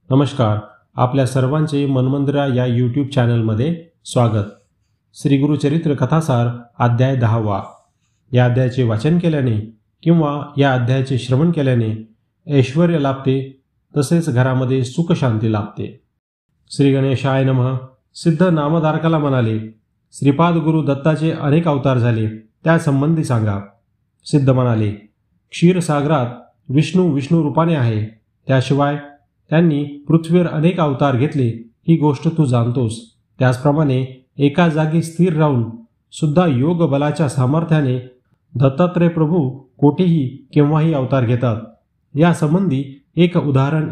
नमस्कार. आपल्या सर्वांचे मनमंदिरा या यूट्यूब चॅनलमध्ये स्वागत. श्री गुरुचरित्र कथासार अध्याय 10वा. या अध्यायाचे वाचन केल्याने किंवा या अध्यायाचे श्रवण केल्याने ऐश्वर लाभते, तसेच घरामध्ये सुख शांती लाभते. श्री गणेशाय नमः. सिद्ध नामधारकाला म्हणाले, श्रीपाद गुरु दत्ताचे अनेक अवतार झाले, त्यासंबंधी सांगा. सिद्ध म्हणाले, क्षीरसागरात विष्णू रूपाने आहे, त्याशिवाय त्यांनी पृथ्वीवर अनेक अवतार घेतले, ही गोष्ट तू जाणतोस. त्याचप्रमाणे एका जागी स्थिर राहून सुद्धा योग बलाच्या सामर्थ्याने दत्तात्रय प्रभू कोठेही केव्हाही अवतार घेतात. या संबंधी एक उदाहरण.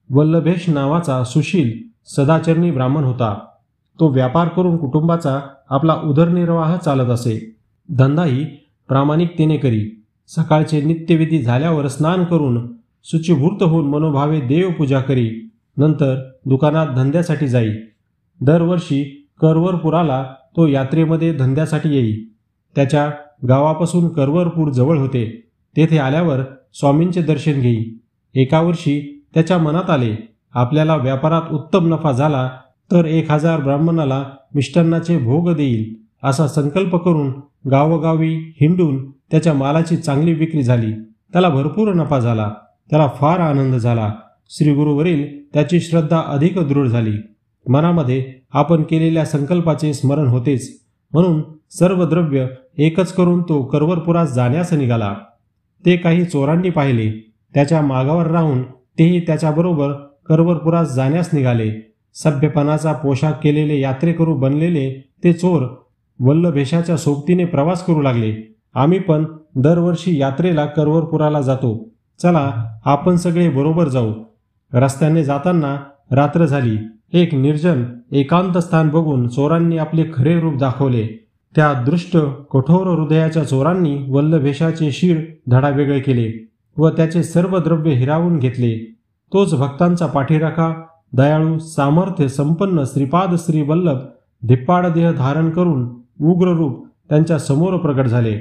वल्लभेश नावाचा सुशील सदाचरणी ब्राह्मण होता. तो व्यापार करून कुटुंबाचा आपला उदरनिर्वाह चालत असे. धंदाही प्रामाणिकतेने करी. सकाळचे नित्यविधी झाल्यावर स्नान करून शुचिभूत होऊन मनोभावे देवपूजा करी. नंतर दुकानात धंद्यासाठी जाई. दरवर्षी करवरपुराला तो यात्रेमध्ये धंद्यासाठी येई. त्याच्या गावापासून करवरपूर जवळ होते. तेथे आल्यावर स्वामींचे दर्शन घेई. एका वर्षी त्याच्या मनात आले, आपल्याला व्यापारात उत्तम नफा झाला तर 1000 ब्राह्मणाला मिष्टान्नाचे भोग देईल. असा संकल्प करून गावोगावी हिंडून त्याच्या मालाची चांगली विक्री झाली. त्याला भरपूर नफा झाला. त्याला फार आनंद झाला. श्रीगुरूवरील त्याची श्रद्धा अधिक दृढ झाली. मनामध्ये आपण केलेल्या संकल्पाचे स्मरण होतेच, म्हणून सर्व द्रव्य एकच करून तो करवरपुरास जाण्यास निघाला. ते काही चोरांनी पाहिले. त्याच्या मागावर राहून तेही त्याच्याबरोबर करवरपुरास जाण्यास निघाले. सभ्यपणाचा पोशाख केलेले यात्रेकरू बनलेले ते चोर वल्लभेशाच्या सोबतीने प्रवास करू लागले. आम्ही पण दरवर्षी यात्रेला करवरपुराला जातो, चला आपण सगळे बरोबर जाऊ. रस्त्याने जाताना रात्र झाली. एक निर्जन एकांत स्थान बघून चोरांनी आपले खरे रूप दाखवले. त्या दृष्ट कठोर हृदयाच्या चोरांनी वल्लभेशाचे शीर धडावेगळे केले व त्याचे सर्व द्रव्य हिरावून घेतले. तोच भक्तांचा पाठीराखा, दयाळू, सामर्थ्य संपन्न श्रीपाद श्री वल्लभ धिप्पाड देह धारण करून उग्र रूप त्यांच्या समोर प्रकट झाले.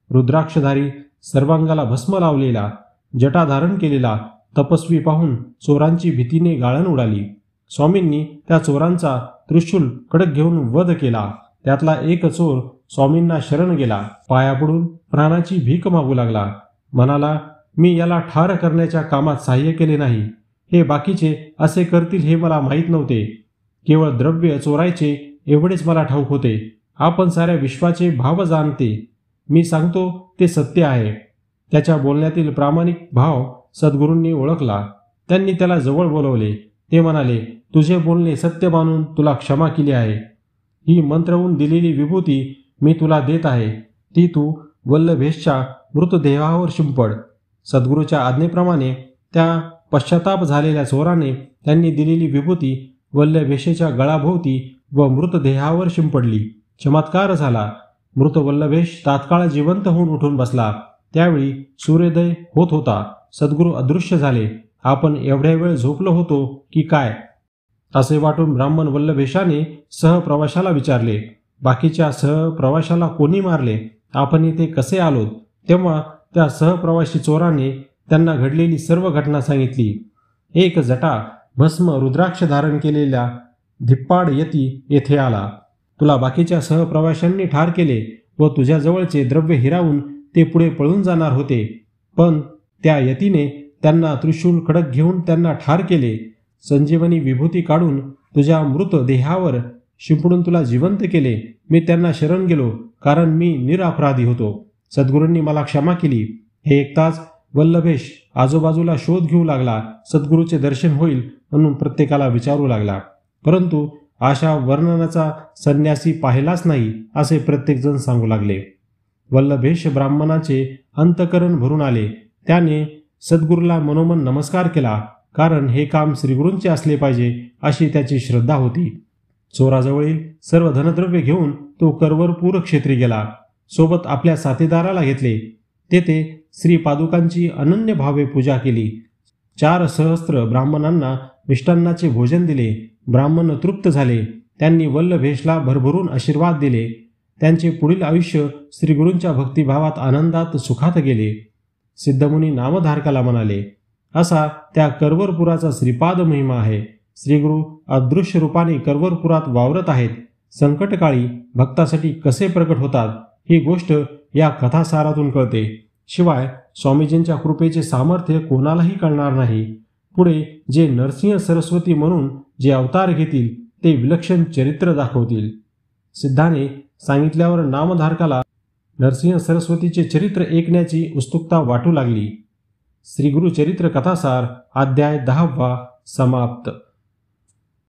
रुद्राक्षधारी, सर्वांगाला भस्म लावलेला, जटा धारण केलेला तपस्वी पाहून चोरांची भीतीने गाळण उडाली. स्वामींनी त्या चोरांचा त्रिशूल कडक घेऊन वध केला. त्यातला एक चोर स्वामींना शरण गेला. पाया पडून प्राणाची भीक मागू लागला. म्हणाला, मी याला ठार करण्याच्या कामात सहाय्य केले नाही. हे बाकीचे असे करतील हे मला माहीत नव्हते. केवळ द्रव्य चोरायचे एवढेच मला ठाऊक होते. आपण साऱ्या विश्वाचे भाव जाणते. मी सांगतो ते सत्य आहे. त्याच्या बोलण्यातील प्रामाणिक भाव सद्गुरूंनी ओळखला. त्यांनी त्याला जवळ बोलवले. ते म्हणाले, तुझे बोलणे सत्य मानून तुला क्षमा केली आहे. ही मंत्रवून दिलेली विभूती मी तुला देत आहे, ती तू वल्लभेशच्या मृतदेहावर शिंपड. सद्गुरूच्या आज्ञेप्रमाणे त्या पश्चाताप झालेल्या चोराने त्यांनी दिलेली विभूती वल्लभेशेच्या गळाभोवती व मृतदेहावर शिंपडली. चमत्कार झाला. मृत वल्लभेश तात्काळ जिवंत होऊन उठून बसला. त्यावेळी सूर्योदय होत होता. सद्गुरू अदृश्य झाले. आपण एवढ्या वेळ झोपलो होतो की काय, असे वाटून ब्राह्मण वल्लभेशाने सहप्रवाशाला विचारले, बाकीच्या सहप्रवाशाला कोणी मारले? आपण इथे कसे आलोत? तेव्हा त्या सहप्रवासी चोराने त्यांना घडलेली सर्व घटना सांगितली. एक जटा भस्म रुद्राक्ष धारण केलेला धिप्पाड यती येथे आला. तुला बाकीच्या सहप्रवाशांनी ठार केले व तुझ्याजवळचे द्रव्य हिरावून ते पुढे पळून जाणार होते, पण त्या यतीने त्यांना त्रिशूल खडक घेऊन त्यांना ठार केले. संजीवनी विभूती काढून तुझ्या मृत देहावर शिंपडून तुला जिवंत केले. मी त्यांना शरण गेलो, कारण मी निरपराधी होतो. सद्गुरूंनी मला क्षमा केली. हे ऐकताच वल्लभेश आजूबाजूला शोध घेऊ लागला. सद्गुरूचे दर्शन होईल म्हणून प्रत्येकाला विचारू लागला, परंतु अशा वर्णनाचा संन्यासी पाहिलाच नाही, असे प्रत्येकजण सांगू लागले. वल्लभेश ब्राह्मणाचे अंतकरण भरून आले. त्याने सद्गुरूला मनोमन नमस्कार केला, कारण हे काम श्रीगुरूंचे असले पाहिजे अशी त्याची श्रद्धा होती. चोराजवळील सर्व धनद्रव्य घेऊन तो करवरपूर क्षेत्री गेला. सोबत आपल्या साथीदाराला घेतले. तेथे श्रीपादुकांची अनन्य भावे पूजा केली. 4 सहस्त्र ब्राह्मणांना मिष्टान्नाचे भोजन दिले. ब्राह्मण तृप्त झाले. त्यांनी वल्लभेशला भरभरून आशीर्वाद दिले. त्यांचे पुढील आयुष्य श्रीगुरूंच्या भक्तिभावात आनंदात सुखात गेले. सिद्धमुनी नामधारकाला म्हणाले, असा त्या करवरपुराचा श्रीपाद महिमा आहे. श्रीगुरु अदृश्य रूपाने करवरपुरात वावरत आहेत. संकटकाळी भक्तासाठी कसे प्रकट होतात ही गोष्ट या कथासारातून कळते. शिवाय स्वामीजींच्या कृपेचे सामर्थ्य कोणालाही कळणार नाही. पुढे जे नरसिंह सरस्वती म्हणून जे अवतार घेतील ते विलक्षण चरित्र दाखवतील. सिद्धाने सांगितल्यावर नामधारकाला नरसिंह सरस्वतीचे चरित्र ऐकण्याची उत्सुकता वाटू लागली. श्री गुरु चरित्र कथासार अध्याय 10 समाप्त.